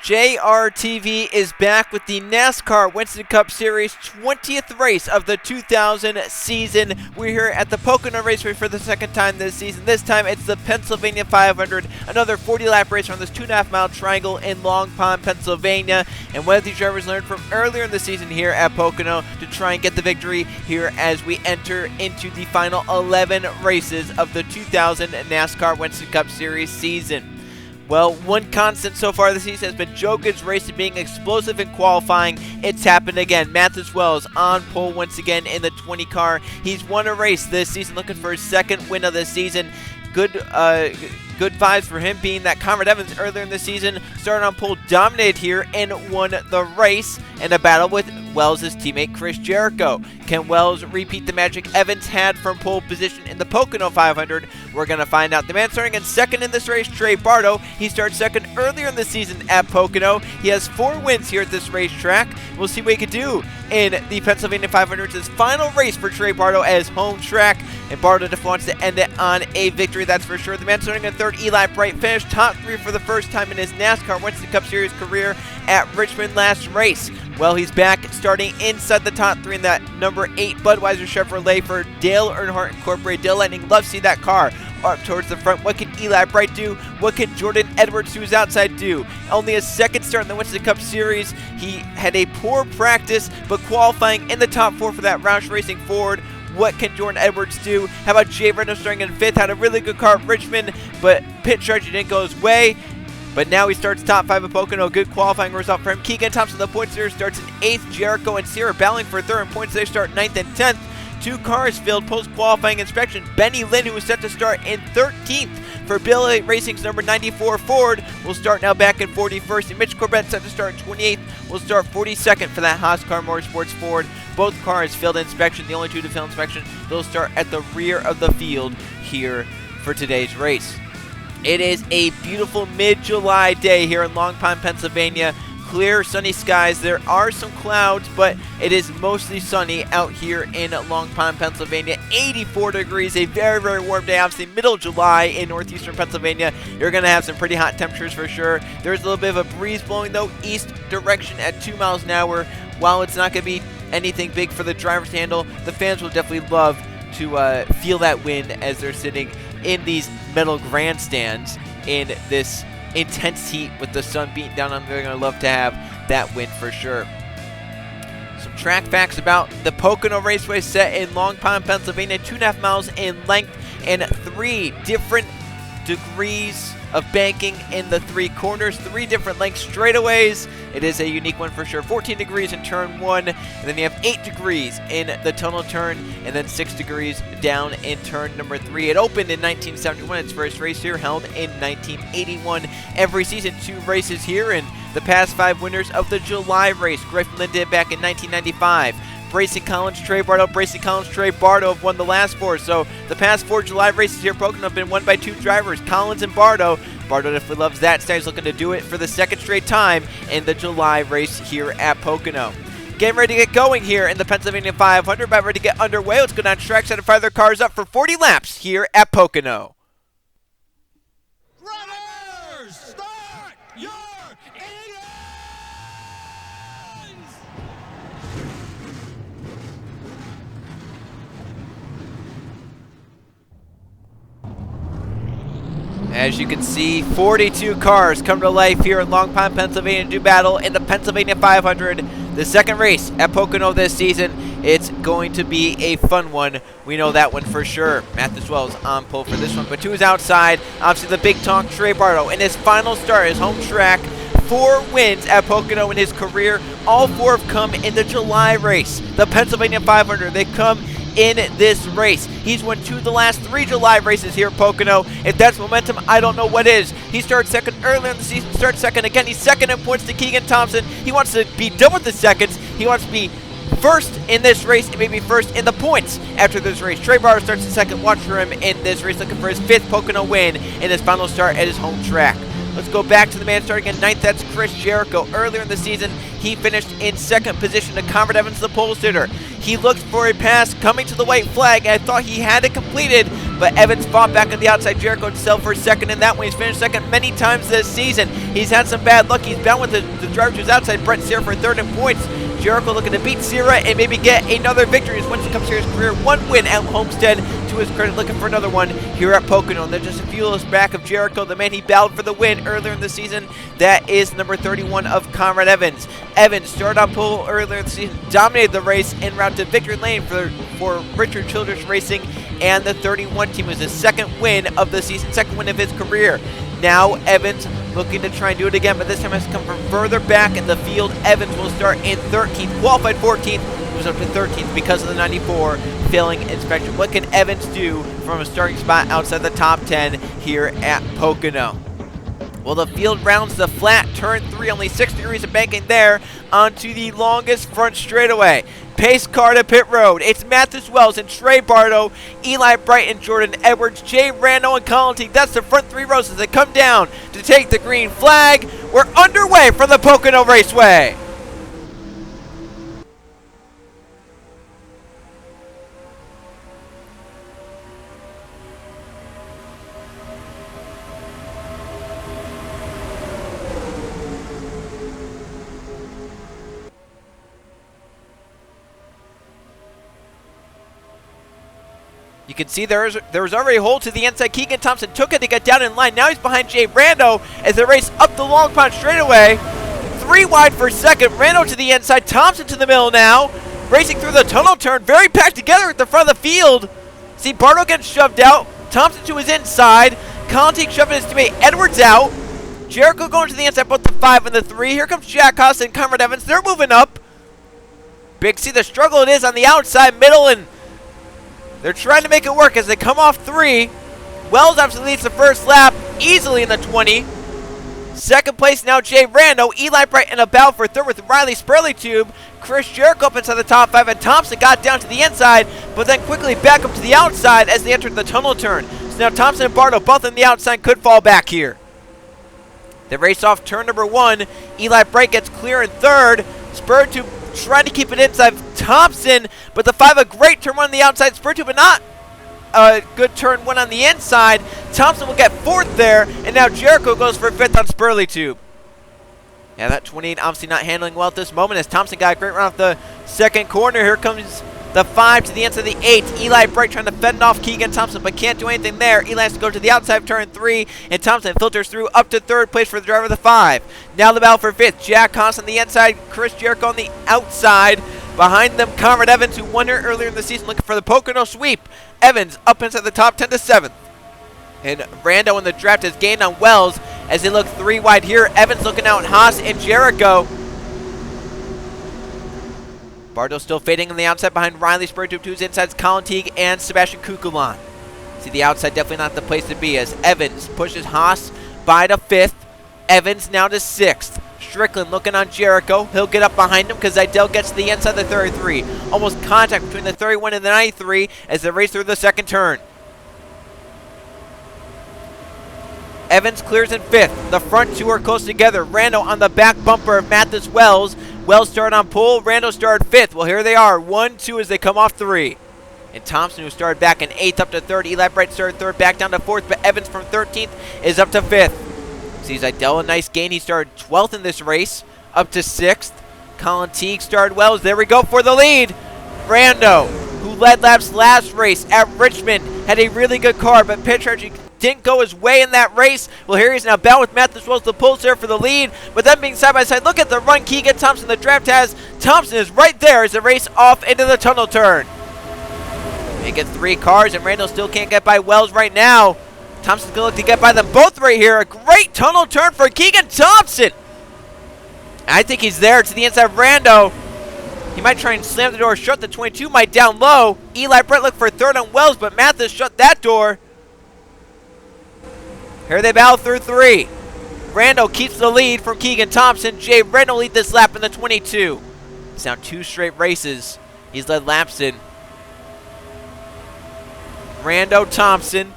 JRTV is back with the NASCAR Winston Cup Series 20th race of the 2000 season. We're here at the Pocono Raceway for the second time this season. This time it's the Pennsylvania 500, another 40-lap race on this 2.5-mile triangle in Long Pond, Pennsylvania. And what have these drivers learned from earlier in the season here at Pocono to try and get the victory here as we enter into the final 11 races of the 2000 NASCAR Winston Cup Series season? Well, one constant so far this season has been Joe Gibbs' racing being explosive in qualifying. It's happened again. Mathis Wells on pole once again in the 20 car. He's won a race this season, looking for his second win of the season. Good vibes for him, being that Conrad Evans earlier in the season started on pole, dominated here, and won the race in a battle with Wells' teammate Chris Jericho. Can Wells repeat the magic Evans had from pole position in the Pocono 500? We're going to find out. The man starting in second in this race, Trey Bartow. He started second earlier in the season at Pocono. He has 4 wins here at this racetrack. We'll see what he can do in the Pennsylvania 500. It's his final race for Trey Bartow as home track, and Bartow just wants to end it on a victory, that's for sure. The man starting in third, Eli Bright, finished top 3 for the first time in his NASCAR Winston Cup Series career at Richmond last race. Well, he's back starting inside the top 3 in that number 8 Budweiser Chevrolet for Dale Earnhardt Incorporated. Dale Lightning loves to see that car up towards the front. What can Eli Bright do? What can Jordan Edwards, who's outside, do? Only a second start in the Winston Cup Series. He had a poor practice, but qualifying in the top 4 for that Roush Racing Ford. What can Jordan Edwards do? How about Jay Renault starting in 5th? Had a really good car at Richmond, but pit strategy didn't go his way. But now he starts top 5 at Pocono. Good qualifying result for him. Keegan Thompson, the points leader, starts in 8th. Jericho and Sierra battling for 3rd in points. They start 9th and 10th. 2 cars failed post-qualifying inspection. Benny Lynn, who was set to start in 13th for Billy Racing's number 94 Ford, will start now back in 41st. And Mitch Corbett, set to start in 28th, will start 42nd for that Haas Car Motorsports Ford. Both cars failed inspection. The only 2 to fail inspection. They'll start at the rear of the field here for today's race. It is a beautiful mid-July day here in Long Pond, Pennsylvania. Clear, sunny skies. There are some clouds, but it is mostly sunny out here in Long Pond, Pennsylvania. 84 degrees, a very, very warm day. Obviously, middle of July in northeastern Pennsylvania. You're going to have some pretty hot temperatures for sure. There's a little bit of a breeze blowing, though, east direction at 2 miles an hour. While it's not going to be anything big for the drivers to handle, the fans will definitely love to feel that wind as they're sitting in these metal grandstands in this intense heat with the sun beating down on them. They're going to love to have that wind for sure. Some track facts about the Pocono Raceway set in Long Pond, Pennsylvania. 2.5 miles in length and 3 different degrees of banking in the 3 corners. 3 different length straightaways. It is a unique one for sure. 14 degrees in turn 1, and then you have 8 degrees in the tunnel turn, and then 6 degrees down in turn number 3. It opened in 1971. Its first race here held in 1981. Every season, 2 races here, and the past 5 winners of the July race. Griffin Lynn did back in 1995. Bracey Collins, Trey Bartow, Bracey Collins, Trey Bartow have won the last 4. So the past 4 July races here at Pocono have been won by 2 drivers, Collins and Bartow. Bartow definitely loves that style. He's looking to do it for the 2nd straight time in the July race here at Pocono. Getting ready to get going here in the Pennsylvania 500. About ready to get underway. Let's go down to track, set and fire their cars up for 40 laps here at Pocono. Runners, start your engines! As you can see, 42 cars come to life here in Long Pond, Pennsylvania to do battle in the Pennsylvania 500. The 2nd race at Pocono this season. It's going to be a fun one. We know that one for sure. Mathis Wells on pole for this one, but 2 is outside. Obviously, the big talk, Trey Bartow, in his final start, his home track. 4 wins at Pocono in his career. All 4 have come in the July race. The Pennsylvania 500, they come in this race. He's won 2 of the last 3 July races here at Pocono. If that's momentum, I don't know what is. He started second earlier in the season, starts second again. He's second in points to Keegan Thompson. He wants to be done with the seconds. He wants to be first in this race and maybe first in the points after this race. Trey Bartow starts in second. Watch for him in this race, looking for his 5th Pocono win in his final start at his home track. Let's go back to the man starting in 9th. That's Chris Jericho. Earlier in the season, he finished in 2nd position to Conrad Evans, the pole sitter. He looked for a pass coming to the white flag, and I thought he had it completed, but Evans fought back on the outside. Jericho himself for second in that one. He's finished second many times this season. He's had some bad luck. He's bound with the driver to his outside. Brett Sierra for third in points. Jericho looking to beat Sierra and maybe get another victory. His Winston Cup Series career, 1 win at Homestead. To his credit, looking for another one here at Pocono. And they're just a few levels back of Jericho, the man he battled for the win earlier in the season. That is number 31 of Conrad Evans. Evans started on pole earlier in the season, dominated the race en route to victory lane for Richard Childress Racing and the 31 team. It was his second win of the season, second win of his career. Now Evans looking to try and do it again, but this time has come from further back in the field. Evans will start in 13th, qualified 14th, moves up to 13th because of the 94 failing inspection. What can Evans do from a starting spot outside the top 10 here at Pocono? Well, the field rounds the flat turn 3, only 6 degrees of banking there onto the longest front straightaway. Pace car to pit road. It's Mathis Wells and Trey Bartow, Eli Bright and Jordan Edwards, Jay Rando and Colin Teague. That's the front 3 rows as they come down to take the green flag. We're underway from the Pocono Raceway. You can see there was already a hole to the inside. Keegan Thompson took it to get down in line. Now he's behind Jay Rando as they race up the long pond straightaway. 3 wide for second. Rando to the inside. Thompson to the middle now. Racing through the tunnel turn. Very packed together at the front of the field. See Bartow gets shoved out. Thompson to his inside. Colin Teague shoving his teammate Edwards out. Jericho going to the inside, both the 5 and the 3. Here comes Jack Haas and Conrad Evans. They're moving up. Big see the struggle it is on the outside, middle, and they're trying to make it work as they come off 3. Wells obviously leads the first lap easily in the 20. Second place now Jay Rando, Eli Bright in a battle for third with Riley Spurley-Tube. Chris Jericho up inside the top 5, and Thompson got down to the inside, but then quickly back up to the outside as they entered the tunnel turn. So now Thompson and Bartow both on the outside could fall back here. They race off turn number 1. Eli Bright gets clear in third. Spurley-Tube trying to keep it inside Thompson, but the 5 a great turn 1 on the outside. Spurley-Tube, but not a good turn 1 on the inside. Thompson will get 4th there, and now Jericho goes for 5th on Spurley-Tube. Yeah, that 28 obviously not handling well at this moment as Thompson got a great run off the second corner. Here comes the 5 to the inside of the 8. Eli Bright trying to fend off Keegan Thompson, but can't do anything there. Eli has to go to the outside of turn 3, and Thompson filters through up to 3rd place for the driver of the 5. Now the battle for 5th. Jack Haas on the inside, Chris Jericho on the outside. Behind them, Conrad Evans, who won here earlier in the season, looking for the Pocono sweep. Evans up inside the top 10 to 7th. And Rando in the draft has gained on Wells as they look 3 wide here. Evans looking out Haas and Jericho. Bartow still fading on the outside behind Riley Spurley-Tube to his insides, Colin Teague and Sebastian Kukulon. See the outside definitely not the place to be as Evans pushes Haas by to 5th. Evans now to 6th. Strickland looking on Jericho. He'll get up behind him because Idell gets to the inside of the 33. Almost contact between the 31 and the 93 as they race through the second turn. Evans clears in 5th. The front 2 are close together. Rando on the back bumper of Mathis Wells. Wells started on pole. Rando started 5th. Well, here they are. 1-2 as they come off 3. And Thompson, who started back in 8th, up to 3rd. Eli Bright started 3rd, back down to 4th. But Evans from 13th is up to 5th. Sees Idell a nice gain. He started 12th in this race, up to 6th. Colin Teague started Wells. There we go for the lead. Rando, who led laps last race at Richmond, had a really good car, but pit strategy didn't go his way in that race. Well, here he's now bound with Mathis Wells, the pulls there for the lead. But then being side by side, look at the run Keegan Thompson the draft has. Thompson is right there as they race off into the tunnel turn. They get 3 cars, and Rando still can't get by Wells right now. Thompson's going to look to get by them both right here. A great tunnel turn for Keegan Thompson. I think he's there to the inside of Rando. He might try and slam the door shut. The 22 might down low. Eli Bright look for 3rd on Wells, but Mathis shut that door. Here they battle through 3. Rando keeps the lead from Keegan Thompson. Jay Rando lead this lap in the 22. It's now 2 straight races he's led laps in. Rando, Thompson.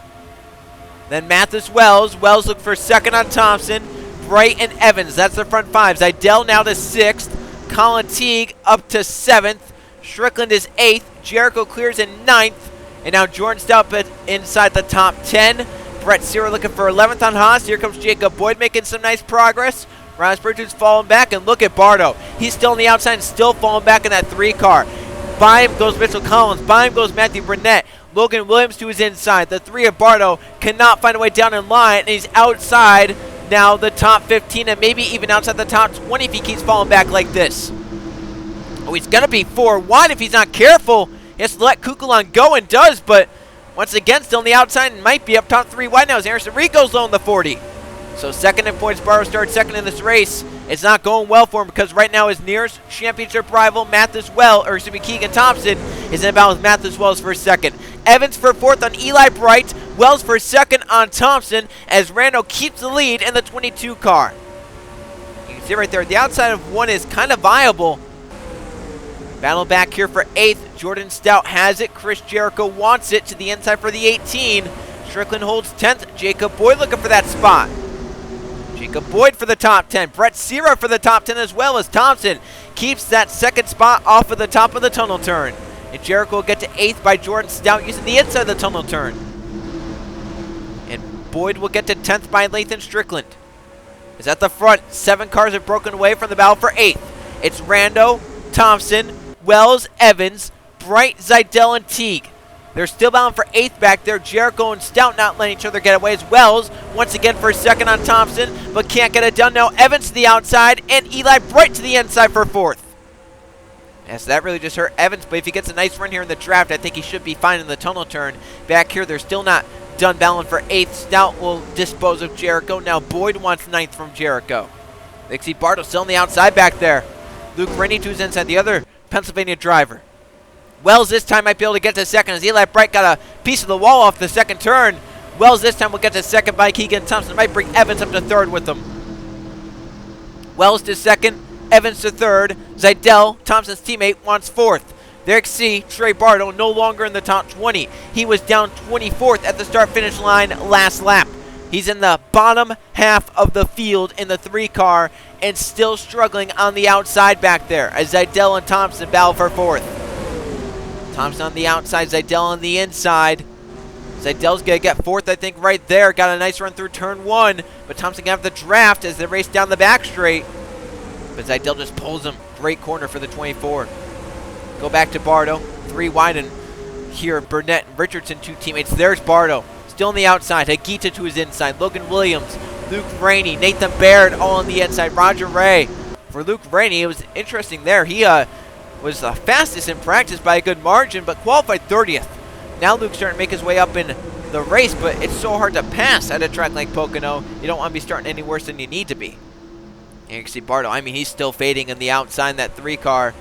Then Mathis Wells. Wells look for 2nd on Thompson. Bright and Evans. That's the front 5s. Idell now to 6th. Colin Teague up to 7th. Strickland is 8th. Jericho clears in 9th. And now Jordan Stout inside the top 10. Brett Sear looking for 11th on Haas. Here comes Jacob Boyd making some nice progress. Raz Bridges falling back, and look at Bartow. He's still on the outside and still falling back in that 3 car. By him goes Mitchell Collins. By him goes Matthew Burnett. Logan Williams to his inside. The 3 of Bartow cannot find a way down in line, and he's outside now the top 15 and maybe even outside the top 20 if he keeps falling back like this. Oh, he's going to be 4 wide if he's not careful. He has to let Kukulon go and does, but once again, still on the outside and might be up top 3 wide now as Harrison Reed goes low in the 40. So second in points, Bartow starts second in this race. It's not going well for him because right now his nearest championship rival, Keegan Thompson, is in a battle with Mathis Wells for second. Evans for 4th on Eli Bright. Wells for 2nd on Thompson as Rando keeps the lead in the 22 car. You can see right there, the outside of 1 is kind of viable. Battle back here for 8th. Jordan Stout has it. Chris Jericho wants it to the inside for the 18. Strickland holds 10th. Jacob Boyd looking for that spot. Jacob Boyd for the top 10. Brett Sear for the top 10 as well as Thompson keeps that 2nd spot off of the top of the tunnel turn. And Jericho will get to 8th by Jordan Stout using the inside of the tunnel turn. And Boyd will get to 10th by Lathan Strickland. Is at the front. 7 cars have broken away from the battle for 8th. It's Rando, Thompson, Wells, Evans, Bright, Zeidel, and Teague. They're still bound for 8th back there. Jericho and Stout not letting each other get away as Wells once again for 2nd on Thompson, but can't get it done now. Evans to the outside and Eli Bright to the inside for 4th. Yes, that really just hurt Evans, but if he gets a nice run here in the draft, I think he should be fine in the tunnel turn. Back here, they're still not done battling for 8th. Stout will dispose of Jericho. Now Boyd wants 9th from Jericho. They see Bartow still on the outside back there. Luke Rennie to his inside, the other Pennsylvania driver. Wells this time might be able to get to 2nd as Eli Bright got a piece of the wall off the 2nd turn. Wells this time will get to 2nd by Keegan Thompson. Might bring Evans up to 3rd with them. Wells to 2nd, Evans to 3rd. Zeidel, Thompson's teammate, wants 4th. There you see Trey Bartow no longer in the top 20. He was down 24th at the start-finish line last lap. He's in the bottom half of the field in the 3 car and still struggling on the outside back there as Zeidel and Thompson battle for 4th. Thompson on the outside, Zeidel on the inside. Zeidel's going to get 4th, I think, right there. Got a nice run through turn 1, but Thompson can have the draft as they race down the back straight. But Zeidel just pulls him. Great corner for the 24. Go back to Bartow. 3 wide, and here Burnett and Richardson, 2 teammates. There's Bartow. Still on the outside. Hagita to his inside. Logan Williams, Luke Rainey, Nathan Baird all on the inside. Roger Ray. For Luke Rainey, it was interesting there. He was the fastest in practice by a good margin, but qualified 30th. Now Luke's starting to make his way up in the race, but it's so hard to pass at a track like Pocono. You don't want to be starting any worse than you need to be. And you can see Bartow, I mean, he's still fading in the outside in that 3 car.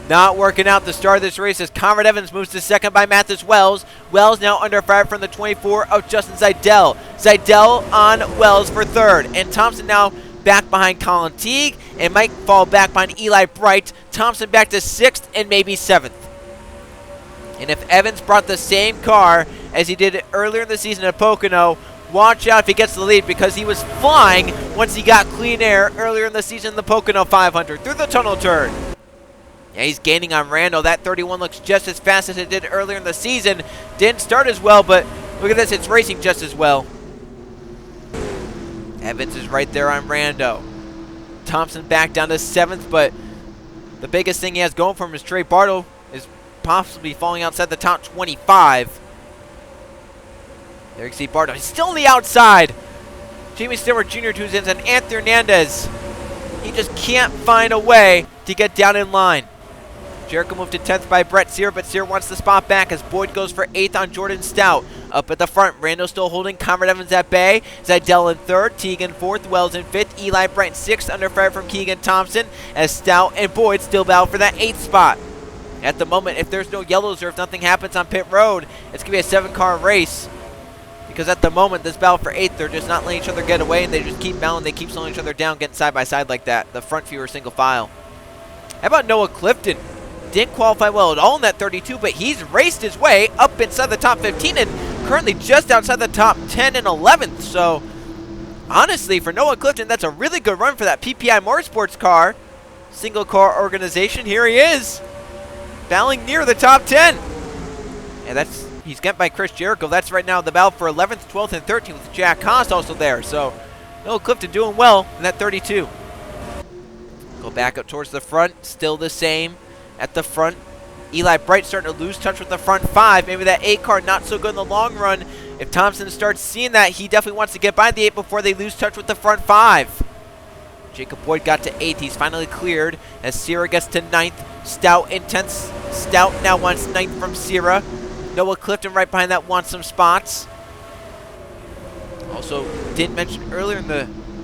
Not working out the start of this race as Conrad Evans moves to 2nd by Mathis Wells. Wells now under fire from the 24 of Justin Zeidel. Zeidel on Wells for 3rd. And Thompson now back behind Colin Teague and might fall back behind Eli Bright. Thompson back to 6th and maybe 7th. And if Evans brought the same car as he did earlier in the season at Pocono, watch out if he gets the lead because he was flying once he got clean air earlier in the season in the Pocono 500 through the tunnel turn. Yeah, he's gaining on Rando. That 31 looks just as fast as it did earlier in the season. Didn't start as well, but look at this. It's racing just as well. Evans is right there on Rando. Thompson back down to 7th, but the biggest thing he has going for him is Trey Bartow is possibly falling outside the top 25. There you see Bartow. He's still on the outside. Jamie Stewart Jr. to his inside. Anthony Hernandez. He just can't find a way to get down in line. Jericho moved to 10th by Brett Sear, but Sear wants the spot back as Boyd goes for 8th on Jordan Stout. Up at the front, Rando still holding. Conrad Evans at bay. Zeidel in 3rd. Teague in 4th. Wells in 5th. Eli Bright in 6th under fire from Keegan Thompson as Stout and Boyd still battle for that 8th spot. At the moment, if there's no yellows or if nothing happens on pit road, it's going to be a 7-car race. Because at the moment, this battle for 8th, they're just not letting each other get away, and they just keep battling. They keep slowing each other down, getting side by side like that. The front few are single file. How about Noah Clifton? Didn't qualify well at all in that 32, but he's raced his way up inside the top 15 and currently just outside the top 10 and 11th. So, honestly, for Noah Clifton, that's a really good run for that PPI Motorsports car. Single car organization. Here he is, battling near the top 10. And he's get by Chris Jericho. That's right now the battle for 11th, 12th, and 13th with Jack Haas also there. So, no, Clifton doing well in that 32. Go back up towards the front. Still the same at the front. Eli Bright starting to lose touch with the front 5. Maybe that 8 car not so good in the long run. If Thompson starts seeing that, he definitely wants to get by the 8 before they lose touch with the front 5. Jacob Boyd got to 8th. He's finally cleared as Sierra gets to 9th. Stout intense. Stout now wants 9th from Sierra. Noah Clifton right behind that wants some spots. Also, didn't mention earlier in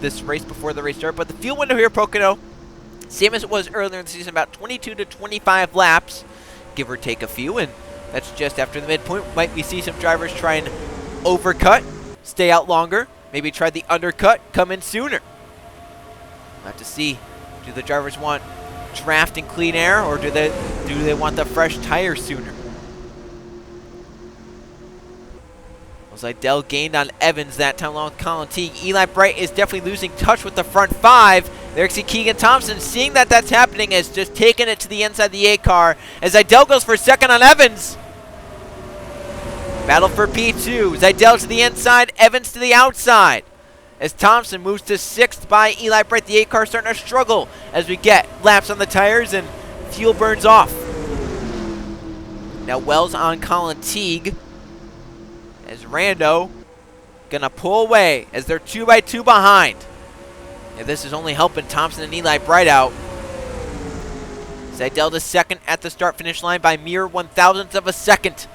this race before the race started, but the fuel window here, Pocono, same as it was earlier in the season, about 22 to 25 laps, give or take a few, and that's just after the midpoint. Might we see some drivers try and overcut, stay out longer, maybe try the undercut, come in sooner. We'll have to see. Do the drivers want draft and clean air, or do they want the fresh tire sooner? Zidell gained on Evans that time along with Colin Teague. Eli Bright is definitely losing touch with the front 5. There you see Keegan Thompson seeing that that's happening, is just taking it to the inside of the 8 car as Zidell goes for second on Evans. Battle for P2. Zidell to the inside, Evans to the outside. As Thompson moves to 6th by Eli Bright, the 8 car starting to struggle as we get laps on the tires and fuel burns off. Now Wells on Colin Teague. As Rando gonna pull away as they're 2 by 2 behind. And this is only helping Thompson and Eli Bright out. Zidell to 2nd at the start-finish line by mere 1/1000th of a second.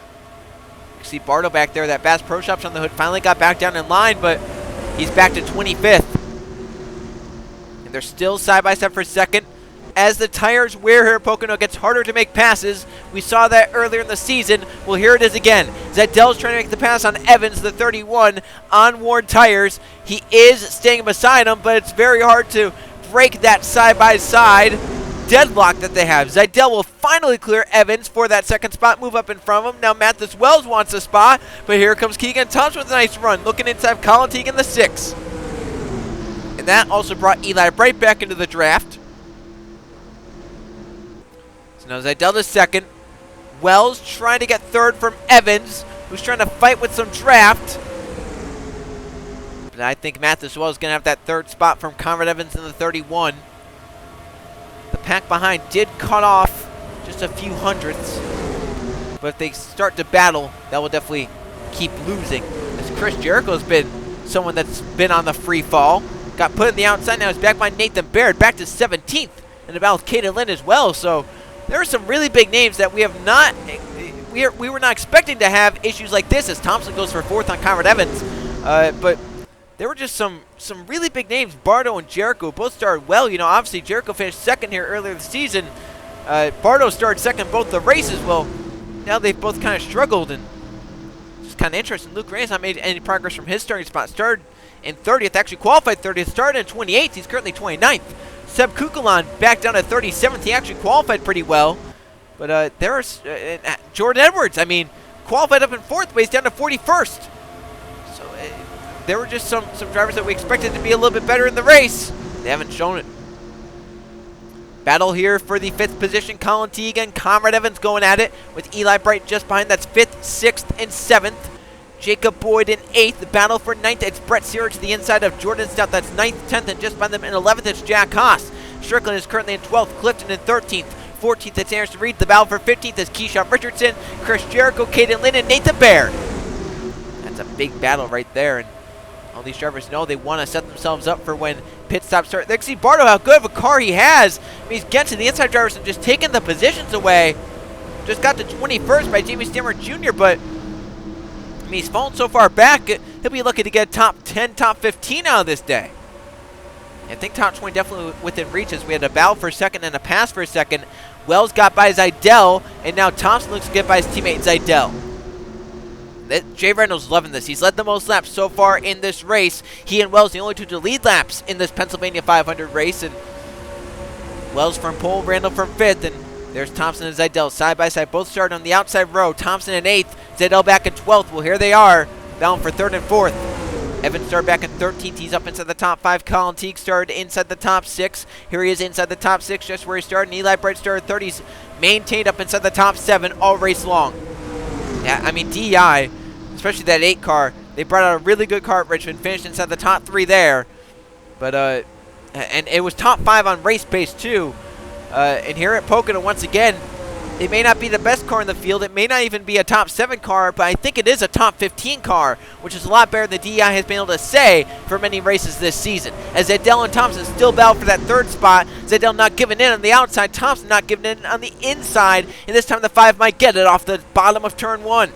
You see Bartow back there, that Bass Pro Shops on the hood, finally got back down in line, but he's back to 25th. And they're still side by side for 2nd. As the tires wear here, Pocono gets harder to make passes. We saw that earlier in the season. Well, here it is again. Zidell's trying to make the pass on Evans, the 31, on worn tires. He is staying beside him, but it's very hard to break that side-by-side deadlock that they have. Zidell will finally clear Evans for that 2nd spot, move up in front of him. Now Mathis Wells wants a spot, but here comes Keegan Thompson with a nice run, looking inside Colin Teague in the 6. And that also brought Eli Bright back into the draft. So now Zidell to 2nd. Wells trying to get 3rd from Evans, who's trying to fight with some draft. But I think Mathis Wells is going to have that 3rd spot from Conrad Evans in the 31. The pack behind did cut off just a few hundredths. But if they start to battle, that will definitely keep losing. As Chris Jericho has been someone that's been on the free fall. Got put in the outside, now he's back by Nathan Baird, back to 17th. And about with Caden Lynn as well, so there are some really big names that we were not expecting to have issues like this as Thompson goes for 4th on Conrad Evans. But there were just some really big names. Bartow and Jericho both started well. You know, obviously Jericho finished 2nd here earlier this season. Bartow started 2nd both the races. Well, now they've both kind of struggled, and it's kind of interesting. Luke Reyes not made any progress from his starting spot. Started in 30th, actually qualified 30th, started in 28th. He's currently 29th. Seb Kukulon back down to 37th. He actually qualified pretty well. But there's Jordan Edwards, I mean, qualified up in 4th, but he's down to 41st. So there were just some drivers that we expected to be a little bit better in the race. They haven't shown it. Battle here for the 5th position. Colin Teague and Conrad Evans going at it with Eli Bright just behind. That's 5th, 6th, and 7th. Jacob Boyd in 8th. The battle for 9th. It's Brett Searer to the inside of Jordan Stout. That's 9th, 10th, and just behind them in 11th, it's Jack Haas. Strickland is currently in 12th. Clifton in 13th. 14th, it's Anderson Reed. The battle for 15th is Keyshawn Richardson, Chris Jericho, Caden Lynn, and Nathan Baird. That's a big battle right there, and all these drivers know they want to set themselves up for when pit stops start. They can see Bartow, how good of a car he has. I mean, he's getting to the inside drivers and just taking the positions away. Just got to 21st by Jamie Stammer Jr., but I mean, he's fallen so far back, he'll be lucky to get top 10, top 15 out of this day. I think top 20 definitely within reach as we had a battle for 2nd and a pass for 2nd. Wells got by Zidell, and now Thompson looks to get by his teammate Zidell. Jay Reynolds loving this. He's led the most laps so far in this race. He and Wells the only two to lead laps in this Pennsylvania 500 race. And Wells from pole, Randall from 5th, and there's Thompson and Zidell side by side. Both started on the outside row. Thompson in 8th, Zidell back in 12th. Well, here they are, bound for 3rd and 4th. Evans started back in 13th. He's up inside the top 5. Colin Teague started inside the top 6. Here he is inside the top 6, just where he started. And Eli Bright started 30s, maintained up inside the top 7 all race long. Yeah, I mean, DEI, especially that 8 car, they brought out a really good car at Richmond, finished inside the top 3 there. But, and it was top 5 on race pace, too. And here at Pocono, once again, it may not be the best car in the field. It may not even be a top 7 car, but I think it is a top 15 car, which is a lot better than DEI has been able to say for many races this season. As Zidell and Thompson still battle for that 3rd spot. Zidell not giving in on the outside, Thompson not giving in on the inside, and this time the 5 might get it off the bottom of turn 1.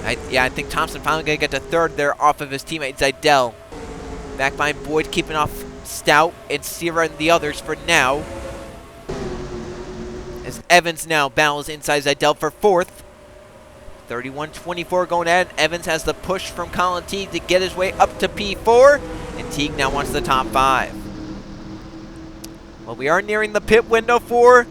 I think Thompson finally going to get to 3rd there off of his teammate Zidell. Back behind Boyd, keeping off Stout and Sierra and the others for now. As Evans now battles inside Zidell for 4th. 31-24 going ahead. Evans has the push from Colin Teague to get his way up to P4. And Teague now wants the top 5. Well, we are nearing the pit window for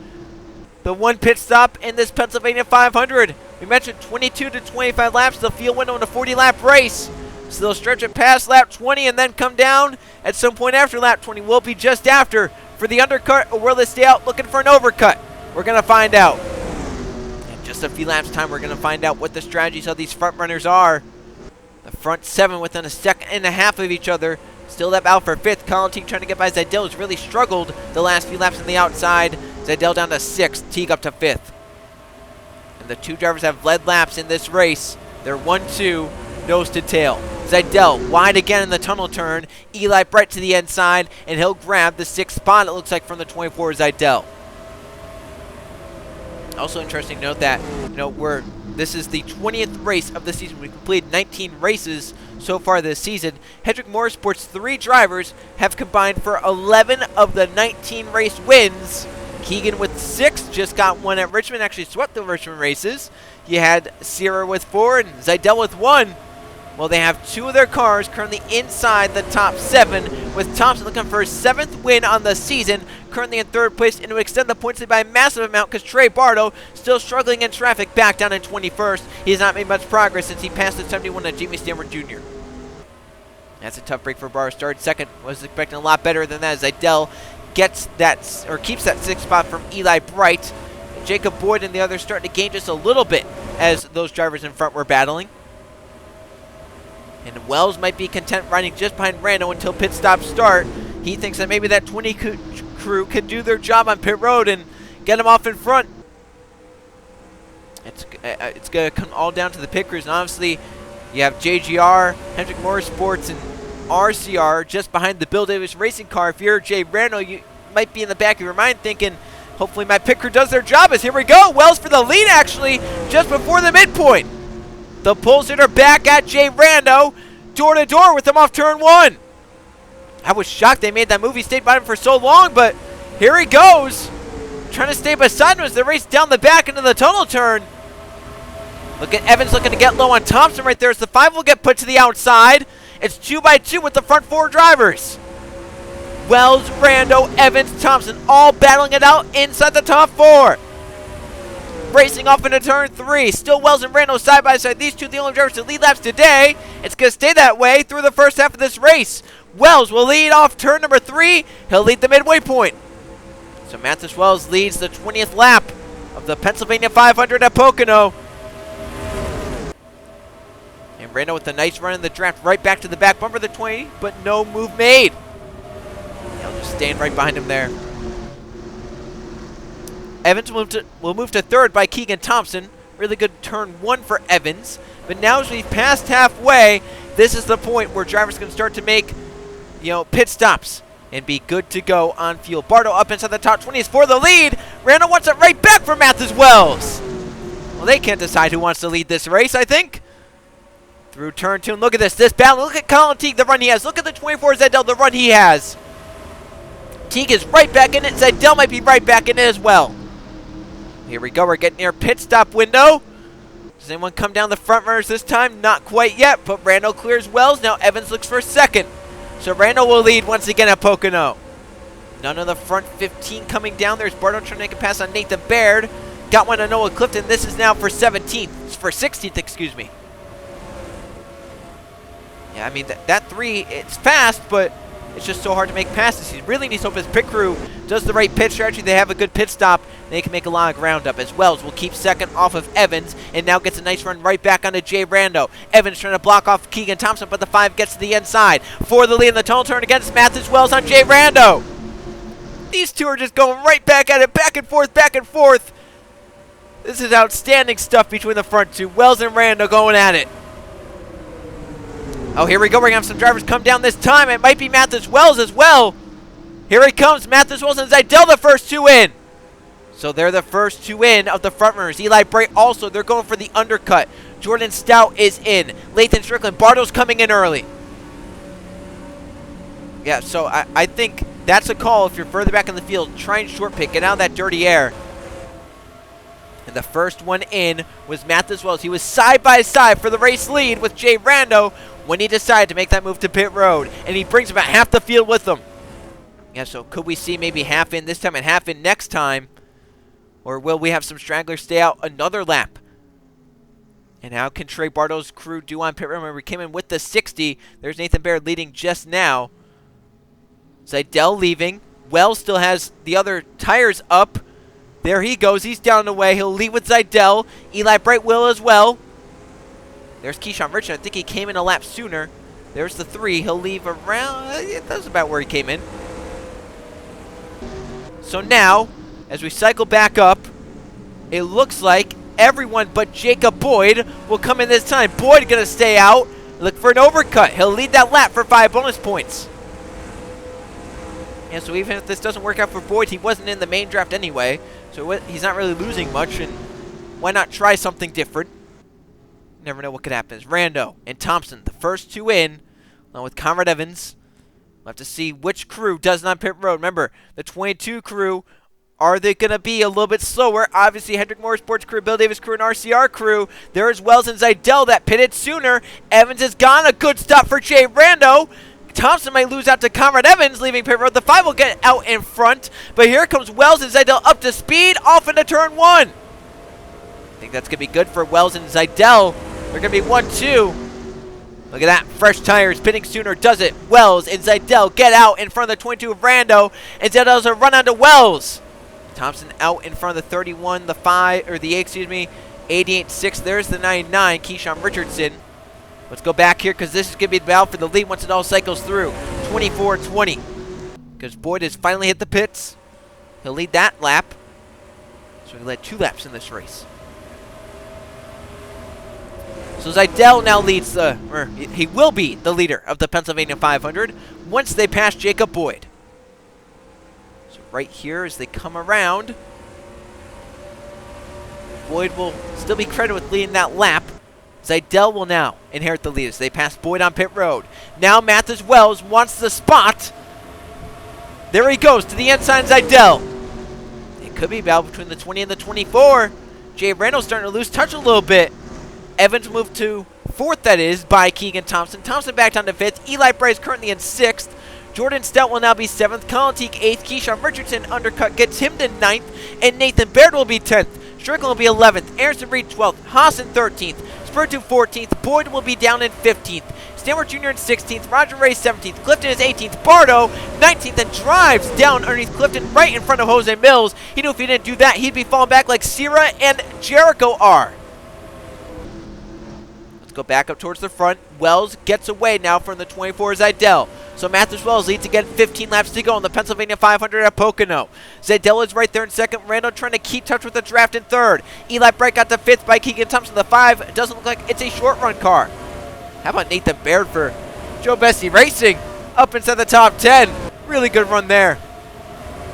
the 1 pit stop in this Pennsylvania 500. We mentioned 22 to 25 laps, the field window in a 40-lap race. So they'll stretch it past lap 20 and then come down at some point after lap 20. Will be just after for the undercut, or will they stay out looking for an overcut? We're going to find out. In just a few laps time, we're going to find out what the strategies of these front runners are. The front 7 within a second and a half of each other. Still that battle for 5th. Colin Teague trying to get by Zidell has really struggled the last few laps on the outside. Zidell down to 6th, Teague up to 5th. And the 2 drivers have led laps in this race. They're 1-2, nose to tail. Zidell wide again in the tunnel turn. Eli Brett to the inside, and he'll grab the 6th spot, it looks like, from the 24 Zidell. Also interesting to note that, this is the 20th race of the season. We've completed 19 races so far this season. Hendrick Motorsports' 3 drivers have combined for 11 of the 19 race wins. Keegan with 6, just got 1 at Richmond, actually swept the Richmond races. You had Sierra with 4 and Zidell with 1. Well, they have 2 of their cars currently inside the top 7, with Thompson looking for his 7th win on the season, currently in 3rd place, and to extend the points lead by a massive amount because Trey Bartow still struggling in traffic back down in 21st. He has not made much progress since he passed the 71 of Jamie Stanford Jr. That's a tough break for Bartow. Started 2nd, was expecting a lot better than that as Zidell gets that, or keeps that 6th spot from Eli Bright. Jacob Boyd and the others starting to gain just a little bit as those drivers in front were battling. And Wells might be content riding just behind Rando until pit stops start. He thinks that maybe that 20 crew can do their job on pit road and get him off in front. It's going to come all down to the pit crews. And obviously, you have JGR, Hendrick Motorsports, and RCR just behind the Bill Davis racing car. If you're Jay Rando, you might be in the back of your mind thinking, hopefully my pit crew does their job. As here we go. Wells for the lead, actually, just before the midpoint. The pole sitter back at Jay Rando, door to door with him off turn 1. I was shocked they made that move. He stayed by him for so long, but here he goes. Trying to stay beside him as they race down the back into the tunnel turn. Look at Evans looking to get low on Thompson right there as the 5 will get put to the outside. It's 2 by 2 with the front 4 drivers. Wells, Rando, Evans, Thompson all battling it out inside the top 4. Racing off into turn 3. Still Wells and Rando side by side. These 2 the only drivers to lead laps today. It's going to stay that way through the first half of this race. Wells will lead off turn number 3. He'll lead the midway point. So Mathis Wells leads the 20th lap of the Pennsylvania 500 at Pocono. And Rando with a nice run in the draft right back to the back bumper of the 20, but no move made. He'll just stand right behind him there. Evans will move to 3rd by Keegan Thompson. Really good turn 1 for Evans. But now as we've passed halfway, this is the point where drivers can start to make, pit stops and be good to go on fuel. Bartow up inside the top 20 is for the lead. Rando wants it right back from Mathis Wells. Well, they can't decide who wants to lead this race, I think. Through turn 2, and look at this battle. Look at Colin Teague, the run he has. Look at the 24 Zidell, the run he has. Teague is right back in it. Zidell might be right back in it as well. Here we go. We're getting near pit stop window. Does anyone come down the front runners this time? Not quite yet, but Rando clears Wells. Now Evans looks for 2nd. So Rando will lead once again at Pocono. None of the front 15 coming down. There's Bartow trying to make a pass on Nathan Baird. Got one on Noah Clifton. This is now for 17th. It's for 16th, excuse me. Yeah, I mean, that 3, it's fast, but it's just so hard to make passes. He really needs to hope his pit crew does the right pit strategy. They have a good pit stop. They can make a lot of ground up. As Wells will keep second off of Evans and now gets a nice run right back onto Jay Brando. Evans trying to block off Keegan Thompson, but the 5 gets to the inside. For the lead in the tunnel turn against Mathis Wells on Jay Brando. These two are just going right back at it, back and forth, back and forth. This is outstanding stuff between the front two. Wells and Rando going at it. Oh, here we go. We're going to have some drivers come down this time. It might be Mathis Wells as well. Here he comes. Mathis Wells and Zidell, the first two in. So they're the first two in of the front runners. Eli Bray also, they're going for the undercut. Jordan Stout is in. Lathan Strickland, Bartow's coming in early. Yeah, so I think that's a call if you're further back in the field. Try and short pick. Get out of that dirty air. And the first one in was Mathis Wells. He was side by side for the race lead with Jay Brando when he decided to make that move to pit road. And he brings about half the field with him. Yeah, so could we see maybe half in this time and half in next time? Or will we have some stragglers stay out another lap? And how can Trey Bartow's crew do on pit road? Remember, we came in with the 60. There's Nathan Baird leading just now. Zidell leaving. Wells still has the other tires up. There he goes. He's down the way. He'll lead with Zidell. Eli Bright will as well. There's Keyshawn Richard. I think he came in a lap sooner. There's the 3. He'll leave around. That's about where he came in. So now, as we cycle back up, it looks like everyone but Jacob Boyd will come in this time. Boyd going to stay out. Look for an overcut. He'll lead that lap for 5 bonus points. And so even if this doesn't work out for Boyd, he wasn't in the main draft anyway. So he's not really losing much, and why not try something different? You never know what could happen. It's Rando and Thompson, the first two in, along with Conrad Evans. We'll have to see which crew does not pit road. Remember, the 22 crew, are they going to be a little bit slower? Obviously, Hendrick Motorsports crew, Bill Davis crew, and RCR crew. There's Wells and Zidell that pitted sooner. Evans is gone. A good stop for Jay Rando. Thompson might lose out to Conrad Evans, leaving pit road. The 5 will get out in front, but here comes Wells and Zidell up to speed, off into turn 1. I think that's going to be good for Wells and Zidell. They're going to be 1-2. Look at that, fresh tires, pitting sooner does it. Wells and Zidell get out in front of the 22 of Rando, and Zidell's a run onto Wells. Thompson out in front of the 31, the 5, or the 8, excuse me, 88.6. There's the 99, Keyshawn Richardson. Let's go back here because this is going to be the battle for the lead once it all cycles through. 24-20. Because Boyd has finally hit the pits. He'll lead that lap. So he led 2 laps in this race. So Zidell now leads he will be the leader of the Pennsylvania 500 once they pass Jacob Boyd. So right here as they come around, Boyd will still be credited with leading that lap. Zidell will now inherit the lead as they pass Boyd on pit road. Now Mathis Wells wants the spot. There he goes to the inside, Zidell. It could be a battle between the 20 and the 24. Jay Randall's starting to lose touch a little bit. Evans moved to 4th, that is, by Keegan Thompson. Thompson back down to 5th. Eli Bryce currently in 6th. Jordan Stout will now be 7th. Colin Teague 8th. Keyshawn Richardson undercut gets him to 9th. And Nathan Baird will be 10th. Strickland will be 11th. Aaron Reed 12th. Hassan 13th. Spurtu 14th. Boyd will be down in 15th. Stanwart Jr. in 16th. Roger Ray 17th. Clifton is 18th. Bartow 19th and drives down underneath Clifton right in front of Jose Mills. He knew if he didn't do that, he'd be falling back like Sierra and Jericho are. Let's go back up towards the front. Wells gets away now from the 24 Zidell. So Mathis Wells leads again, 15 laps to go in the Pennsylvania 500 at Pocono. Zidell is right there in 2nd. Randall trying to keep touch with the draft in 3rd. Eli Bright got to 5th by Keegan Thompson. The 5, it doesn't look like it's a short run car. How about Nathan Baird for Joe Bessie Racing up inside the top 10. Really good run there.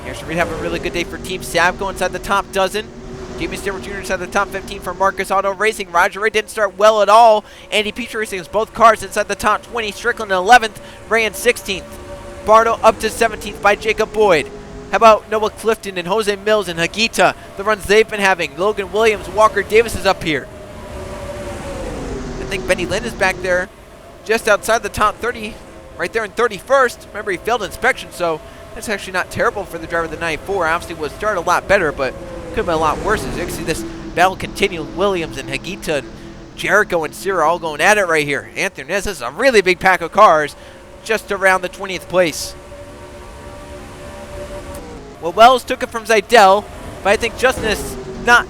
Here's Reed having a really good day for Team Sav, going inside the top dozen. Jamie Stewart Jr. inside the top 15 for Marcus Auto Racing. Roger Ray didn't start well at all. Andy Petrie Racing has both cars inside the top 20. Strickland in 11th, Ray in 16th. Bartow up to 17th by Jacob Boyd. How about Noah Clifton and Jose Mills and Hagita? The runs they've been having. Logan Williams, Walker Davis is up here. I think Benny Lynn is back there just outside the top 30, right there in 31st. Remember, he failed inspection, so that's actually not terrible for the driver of the 94. Obviously, would start a lot better, but could have been a lot worse. As you can see, this battle continues. Williams and Hagita and Jericho and Sierra all going at it right here. Anthony Nez, this is a really big pack of cars. just around the 20th place. Well, Wells took it from Zidell, but I think Justin is not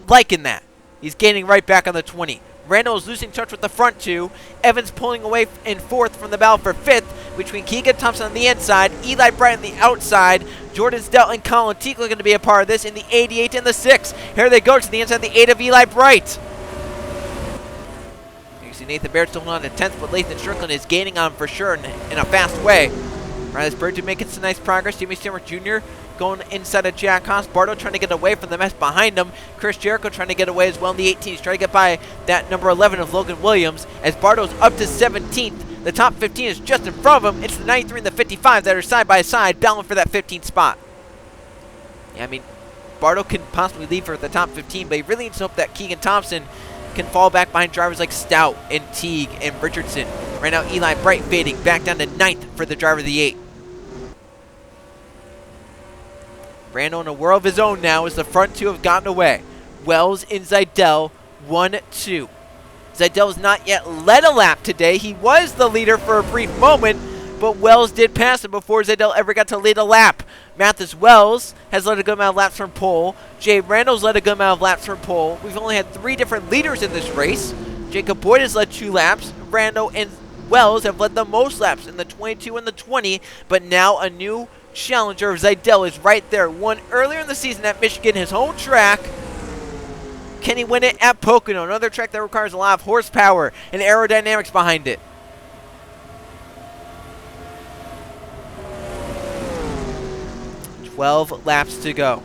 liking that. He's gaining right back on the 20. Randall is losing touch with the front two. Evans pulling away in fourth from the battle for fifth between Keegan Thompson on the inside, Eli Bright on the outside. Jordan Stout and Colin Teague are going to be a part of this in the 88 and the 6. Here they go to the inside, the 8 of Eli Bright. You can see Nathan Baird still holding on to 10th, but Lathan Strickland is gaining on him for sure in a fast way. Riley Spurgeon making some nice progress. Jimmy Stewart Jr. going inside of Jack Haas. Bartow trying to get away from the mess behind him. Chris Jericho trying to get away as well in the 18. He's trying to get by that number 11 of Logan Williams. As Bartow's up to 17th. The top 15 is just in front of him. It's the 93 and the 55 that are side by side, battling for that 15th spot. Yeah, I mean, Bartow can possibly leave for the top 15, but he really needs to hope that Keegan Thompson can fall back behind drivers like Stout and Teague and Richardson. Right now, Eli Bright fading back down to 9th for the driver of the 8. Randall in a world of his own now as the front two have gotten away. Wells and Zidell, 1-2. Zidell has not yet led a lap today. He was the leader for a brief moment, but Wells did pass him before Zidell ever got to lead a lap. Mathis Wells has led a good amount of laps from pole. Jay Randall's led a good amount of laps from pole. We've only had 3 different leaders in this race. Jacob Boyd has led 2 laps. Randall and Wells have led the most laps in the 22 and the 20, but now a new challenger of Zidell is right there. Won earlier in the season at Michigan, his home track. Can he win it at Pocono? Another track that requires a lot of horsepower and aerodynamics behind it. "12 laps to go."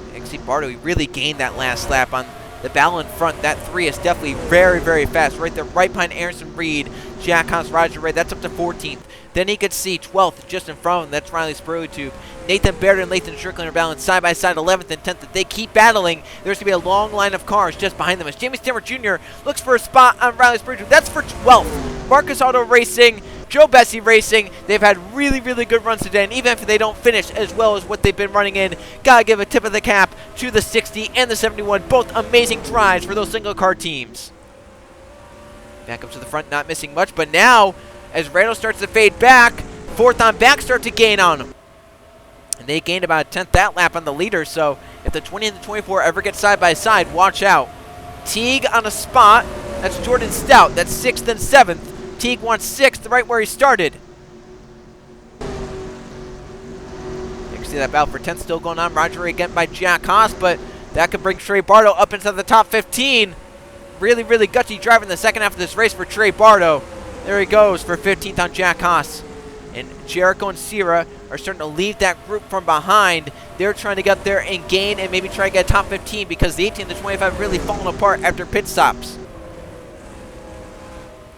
You can see Bartow, he really gained that last lap on the battle in front. That 3 is definitely very, very fast. Right there, right behind Aaron Reed, Jack Haas, Roger Ray. That's up to 14th. Then he could see 12th just in front of him. That's Riley Spurley. Nathan Baird and Lathan Strickland are battling side by side, 11th and 10th. If they keep battling, there's going to be a long line of cars just behind them as Jamie Stewart Jr. looks for a spot on Riley Spurley. That's for 12th. Marcus Auto Racing, Joe Bessie Racing. They've had really, really good runs today, and even if they don't finish as well as what they've been running in, gotta give a tip of the cap to the 60 and the 71. Both amazing drives for those single car teams. Back up to the front, not missing much, but now, as Randall starts to fade back, 4th on back start to gain on him. And they gained about a 10th that lap on the leader, so if the 20 and the 24 ever get side by side, watch out. Teague on a spot, that's Jordan Stout, that's 6th and 7th. Teague wants 6th, right where he started. You can see that battle for 10th still going on. Roger Ray getting by Jack Haas, but that could bring Trey Bartow up into the top 15. Really, really gutsy drive in the second half of this race for Trey Bartow. There he goes for 15th on Jack Haas. And Jericho and Sierra are starting to leave that group from behind. They're trying to get there and gain and maybe try to get a top 15 because the 18 and the 25 have really fallen apart after pit stops.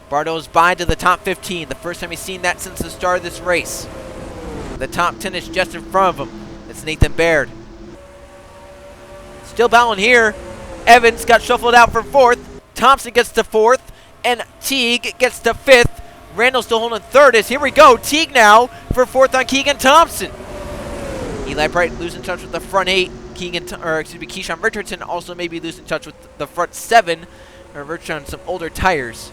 Bartow's by to the top 15. The first time he's seen that since the start of this race. The top 10 is just in front of him. That's Nathan Baird. Still battling here. Evans got shuffled out for 4th. Thompson gets to 4th. And Teague gets to 5th. Randall still holding 3rd as here we go. Teague now for 4th on Keegan Thompson. Eli Bright losing touch with the front 8. Keyshawn Richardson also maybe losing touch with the front 7. Or Richardson on some older tires.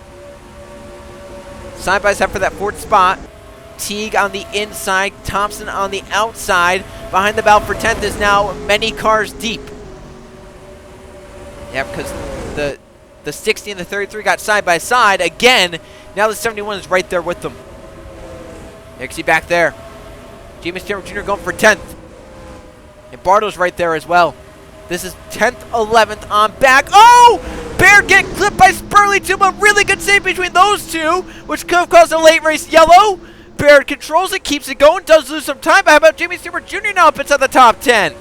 Side by side for that 4th spot. Teague on the inside. Thompson on the outside. Behind the battle for 10th is now many cars deep. Yeah, because the 60 and the 33 got side by side again. Now the 71 is right there with them. You can see back there. James Stewart Jr. going for 10th. And Bartow's right there as well. This is 10th, 11th on back. Oh! Baird getting clipped by Spurley too, but really good save between those two, which could have caused a late race yellow. Baird controls it, keeps it going, does lose some time, but how about Jamie Stewart Jr. now up inside the top 10?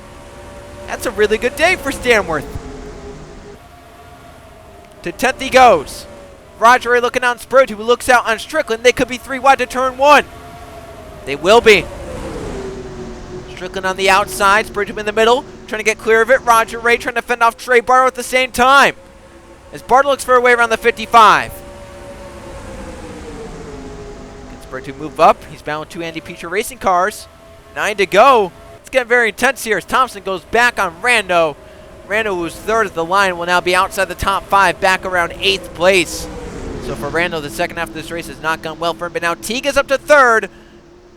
That's a really good day for Stanworth. To 10th he goes. Roger Ray looking on Spurley, who looks out on Strickland. They could be 3 wide to turn 1. They will be. Strickland on the outside, Spurley in the middle, trying to get clear of it. Roger Ray trying to fend off Trey Bartow at the same time. As Bartow looks for a way around the 55. Gets Spurley to move up. He's bound 2 Andy Peacher racing cars. 9 to go. It's getting very intense here as Thompson goes back on Rando. Rando, who's 3rd at the line, will now be outside the top 5, back around 8th place. So for Randall, the second half of this race has not gone well for him. But now Teague is up to third.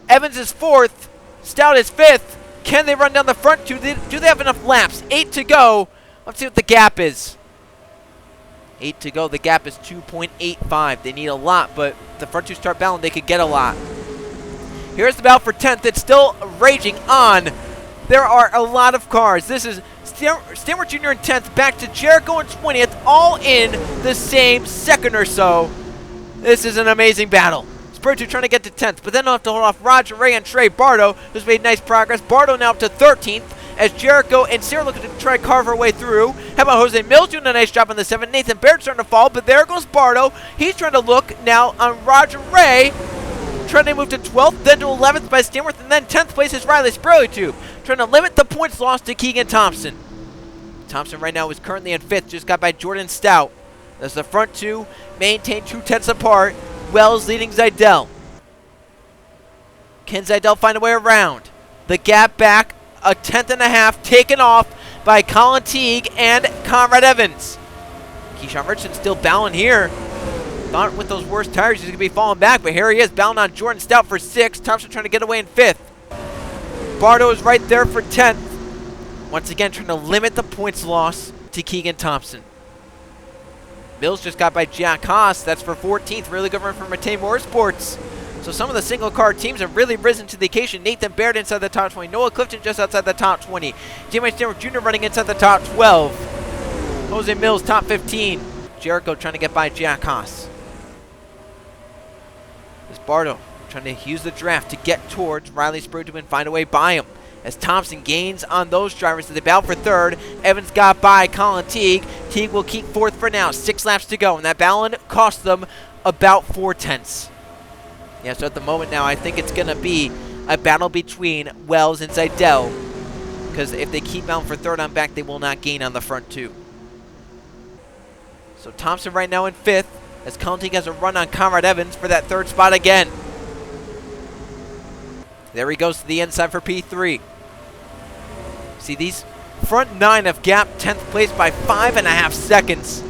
Evans is fourth. Stout is fifth. Can they run down the front two? Do they have enough laps? 8 to go. Let's see what the gap is. 8 to go. The gap is 2.85. They need a lot, but if the front two start battling, they could get a lot. Here's the battle for 10th. It's still raging on. There are a lot of cars. This is Stanworth Jr. in 10th, back to Jericho in 20th, all in the same second or so. This is an amazing battle. Spurgeon trying to get to 10th, but then they'll have to hold off Roger Ray and Trey Bartow, who's made nice progress. Bartow now up to 13th, as Jericho and Sarah looking to try to carve her way through. How about Jose Mills doing a nice job on the 7th? Nathan Baird starting to fall, but there goes Bartow. He's trying to look now on Roger Ray, trying to move to 12th, then to 11th by Stanworth, and then 10th place is Riley Spraytube, trying to limit the points lost to Keegan Thompson. Thompson right now is currently in 5th, just got by Jordan Stout. As the front two maintain 2/10 apart. Wells leading Zidell. Can Zidell find a way around? The gap back, a 10th and a half, taken off by Colin Teague and Conrad Evans. Keyshawn Richardson still battling here. Thought with those worst tires he's going to be falling back, but here he is battling on Jordan Stout for 6th. Thompson trying to get away in 5th. Bartow is right there for 10th. Once again, trying to limit the points loss to Keegan Thompson. Mills just got by Jack Haas. That's for 14th. Really good run from Matei Motorsports. So some of the single-car teams have really risen to the occasion. Nathan Baird inside the top 20. Noah Clifton just outside the top 20. J.M. Stanworth Jr. running inside the top 12. Jose Mills top 15. Jericho trying to get by Jack Haas. This Bartow trying to use the draft to get towards Riley Spraytube and find a way by him. As Thompson gains on those drivers as they battle for 3rd. Evans got by Colin Teague. Teague will keep 4th for now. 6 laps to go, and that battle cost them about 4/10. Yeah, so at the moment now, I think it's going to be a battle between Wells and Zidell, because if they keep battling for 3rd on back, they will not gain on the front two. So Thompson right now in 5th, as Colin Teague has a run on Conrad Evans for that 3rd spot again. There he goes to the inside for P3. See, these front 9 have gapped 10th place by 5.5 seconds.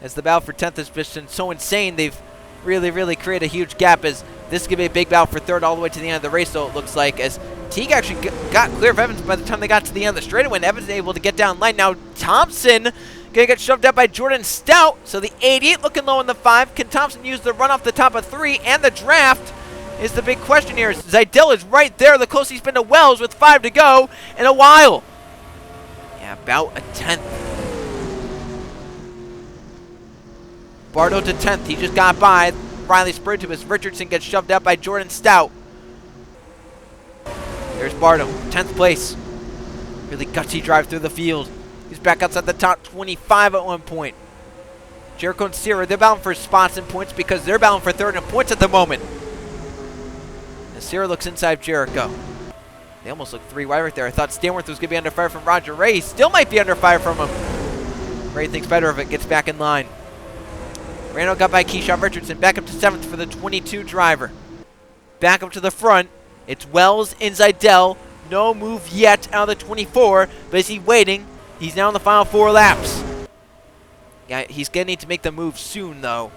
As the battle for 10th has been so insane, they've really created a huge gap, as this is going to be a big battle for 3rd all the way to the end of the race, so it looks like, as Teague actually got clear of Evans by the time they got to the end of the straightaway, and Evans is able to get down line. Now Thompson going to get shoved out by Jordan Stout, so the 88 looking low in the 5. Can Thompson use the run off the top of 3 and the draft? Is the big question here. Zidell is right there, the closest he's been to Wells with 5 to go in a while. Yeah, about a 10th. Bartow to 10th. He just got by Riley Spraytube as Richardson gets shoved out by Jordan Stout. There's Bartow, 10th place. Really gutsy drive through the field. He's back outside the top 25 at one point. Jericho and Sierra, they're battling for spots and points because they're battling for 3rd and points at the moment. Sierra looks inside Jericho. They almost look 3 wide right there. I thought Stanworth was going to be under fire from Roger Ray. He still might be under fire from him. Ray thinks better of it, gets back in line. Randall got by Keyshawn Richardson, back up to 7th for the 22 driver. Back up to the front, it's Wells and Zidell. No move yet out of the 24, but is he waiting? He's now in the final 4 laps. Yeah, he's going to need to make the move soon, though.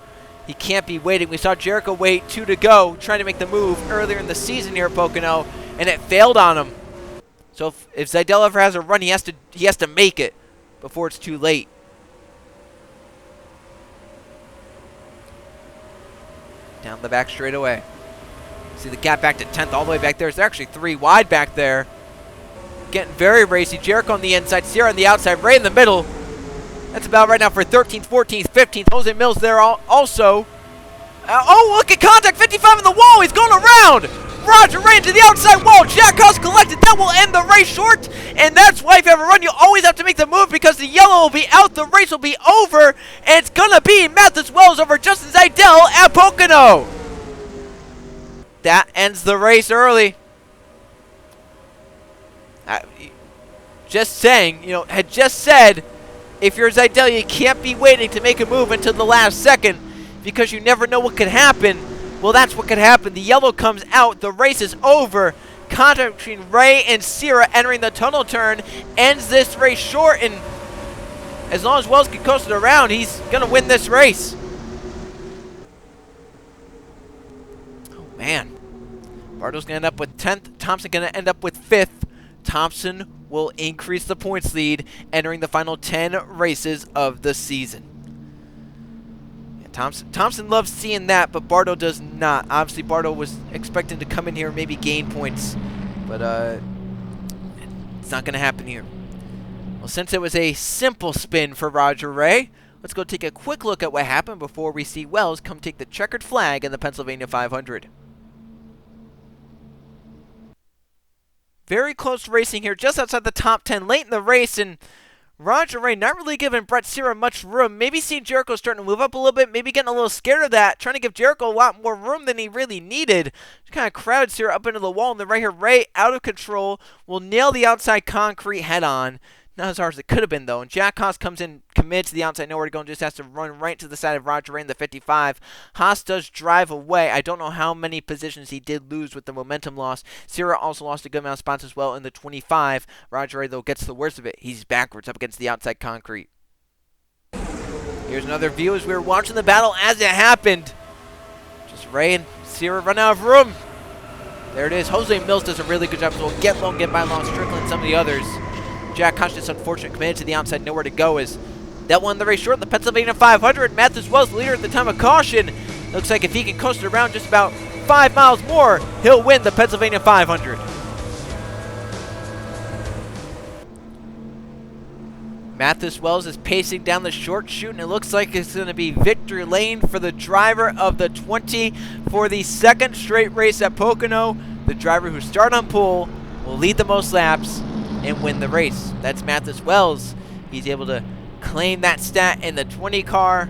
He can't be waiting. We saw Jericho wait 2 to go, trying to make the move earlier in the season here at Pocono, and it failed on him. So if Zidell ever has a run, he has to make it before it's too late. Down the back straight away. See the gap back to 10th all the way back there. It's actually 3 wide back there. Getting very racy. Jericho on the inside, Sierra on the outside, Ray in the middle. That's about right now for 13th, 14th, 15th. Jose Mills there also. Oh, look at contact. 55 in the wall. He's going around. Roger Ray to the outside wall. Jack Haas collected. That will end the race short. And that's why if you have a run, you always have to make the move because the yellow will be out. The race will be over. And it's going to be Mathis Wells over Justin Zidell at Pocono. That ends the race early. Just saying, had just said, if you're Zidell, you can't be waiting to make a move until the last second because you never know what could happen. Well, that's what could happen. The yellow comes out. The race is over. Contact between Ray and Sierra entering the tunnel turn ends this race short. And as long as Wells can coast it around, he's going to win this race. Man, Bartow's going to end up with 10th. Thompson going to end up with 5th. Thompson will increase the points lead entering the final 10 races of the season. Yeah, Thompson loves seeing that, but Bartow does not. Obviously, Bartow was expecting to come in here and maybe gain points, but it's not going to happen here. Well, since it was a simple spin for Roger Ray, let's go take a quick look at what happened before we see Wells come take the checkered flag in the Pennsylvania 500. Very close racing here, just outside the top 10 late in the race, and Roger Ray not really giving Brett Serra much room. Maybe seeing Jericho starting to move up a little bit, maybe getting a little scared of that, trying to give Jericho a lot more room than he really needed. Just kind of crowded Serra up into the wall, and then right here, Ray out of control, will nail the outside concrete head on. Not as hard as it could have been, though. And Jack Haas comes in, committed to the outside, nowhere to go, and just has to run right to the side of Roger Ray in the 55. Haas does drive away. I don't know how many positions he did lose with the momentum loss. Serra also lost a good amount of spots as well in the 25. Roger Ray, though, gets the worst of it. He's backwards up against the outside concrete. Here's another view as we were watching the battle as it happened. Just Ray and Serra run out of room. There it is. Jose Mills does a really good job, so we'll get low, get by long, Strickland, some of the others. Jack Koch just unfortunate, committed to the outside, nowhere to go, as that won the race short. The Pennsylvania 500, Mathis was the leader at the time of caution. Looks like if he can coast it around just about 5 miles more, he'll win the Pennsylvania 500. Mathis Wells is pacing down the short chute, and it looks like it's going to be victory lane for the driver of the 20 for the second straight race at Pocono. The driver who started on pole will lead the most laps and win the race. That's Mathis Wells. He's able to claim that stat in the 20 car.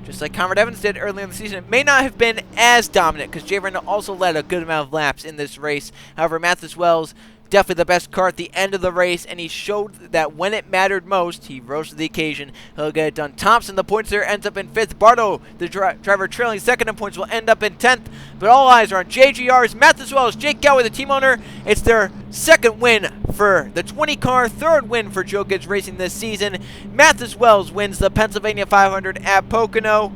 Just like Conrad Evans did earlier in the season. It may not have been as dominant because Jay Randall also led a good amount of laps in this race. However, Mathis Wells, definitely the best car at the end of the race, and he showed that when it mattered most, he rose to the occasion. He'll get it done. Thompson, the points there, ends up in 5th. Bartow, the driver trailing second in points, will end up in 10th. But all eyes are on JGR's Mathis Wells, Jake Galloway, the team owner. It's their second win for the 20 car, third win for Joe Gibbs Racing this season. Mathis Wells wins the Pennsylvania 500 at Pocono.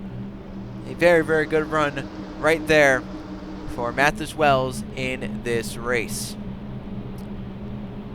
A very, very good run right there for Mathis Wells in this race.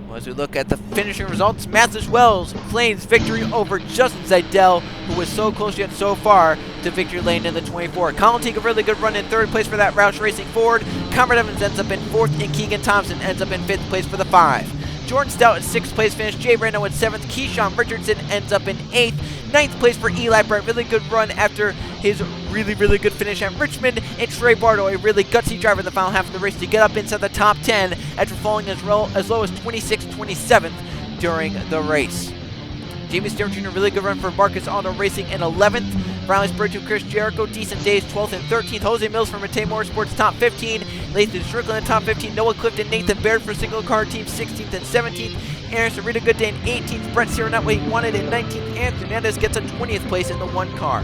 Well, as we look at the finishing results, Mathis Wells claims victory over Justin Zeidel, who was so close yet so far to victory lane in the 24. Colin Teague, a really good run in 3rd place for that Roush Racing Ford. Conrad Evans ends up in 4th, and Keegan Thompson ends up in 5th place for the 5. Jordan Stout in 6th place finish. Jay Brando in 7th. Keyshawn Richardson ends up in 8th. 9th place for Eli Bright. Really good run after his really, really good finish at Richmond. And Trey Bartow, a really gutsy driver in the final half of the race to get up inside the top 10 after falling as low as 26th, 27th during the race. Jamie Stewart Jr., really good run for Marcus Auto Racing in 11th. Riley Spurgeon to Chris Jericho, decent days, 12th and 13th. Jose Mills from Matei Motorsports, top 15. Lathan Strickland in top 15. Noah Clifton, Nathan Baird for single car team, 16th and 17th. Aaron Sarita, good day in 18th. Brett Serra, not what he wanted in 19th. Anthony Hernandez gets a 20th place in the 1 car.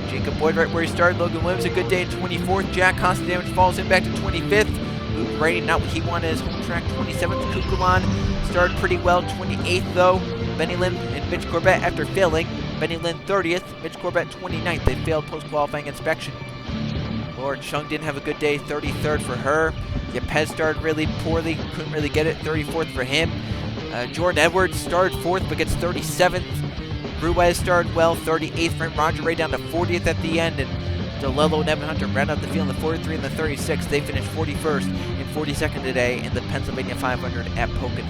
Jacob Boyd right where he started. Logan Williams, a good day in 24th. Jack Costa damage falls him back to 25th. Luke Brady, not what he wanted his home track, 27th. Kukulan started pretty well, 28th though. Benny Lynn and Mitch Corbett after failing. Benny Lynn 30th, Mitch Corbett 29th. They failed post-qualifying inspection. Laura Chung didn't have a good day, 33rd for her. Yepes started really poorly, couldn't really get it, 34th for him. Jordan Edwards started 4th but gets 37th. Ruiz started well, 38th for him. Roger Ray down to 40th at the end, and DeLello and Evan Hunter ran out the field in the 43 and the 36. They finished 41st and 42nd today in the Pennsylvania 500 at Pocono.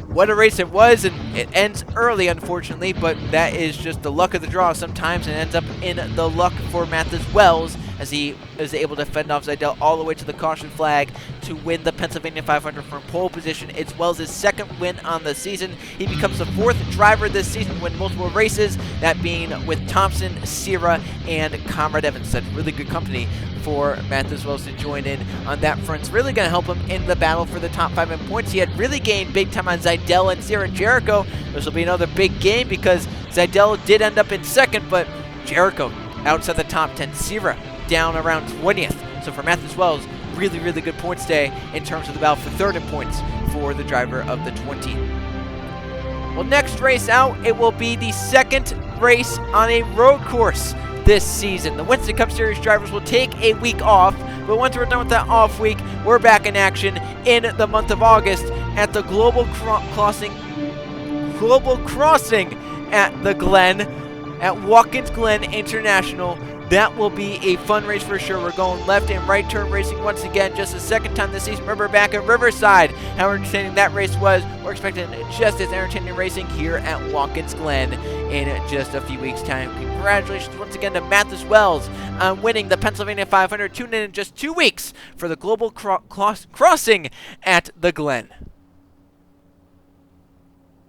What a race it was, and it ends early, unfortunately, but that is just the luck of the draw sometimes, and ends up in the luck for Mathis Wells as he is able to fend off Zeidel all the way to the caution flag to win the Pennsylvania 500 from pole position. It's Wells' second win on the season. He becomes the 4th driver this season to win multiple races, that being with Thompson, Serra, and Conrad Evans. That's really good company for Mathis Wells to join in on that front. It's really going to help him in the battle for the top 5 in points. He had really gained big time on Zeidel and Serra. Jericho, this will be another big game because Zeidel did end up in 2nd, but Jericho outside the top 10. Serra down around 20th. So for Mathis Wells, really, really good points day in terms of the battle for 3rd in points for the driver of the 20. Well, next race out, it will be the 2nd race on a road course. this season. The Winston Cup Series drivers will take a week off, but once we're done with that off week, we're back in action in the month of August at the Global Crossing at the Glen, at Watkins Glen International. That will be a fun race for sure. We're going left and right turn racing once again, just the second time this season. Remember back at Riverside, how entertaining that race was. We're expecting just as entertaining racing here at Watkins Glen in just a few weeks' time. Congratulations once again to Mathis Wells on winning the Pennsylvania 500. Tune in just 2 weeks for the Global Crossing at the Glen.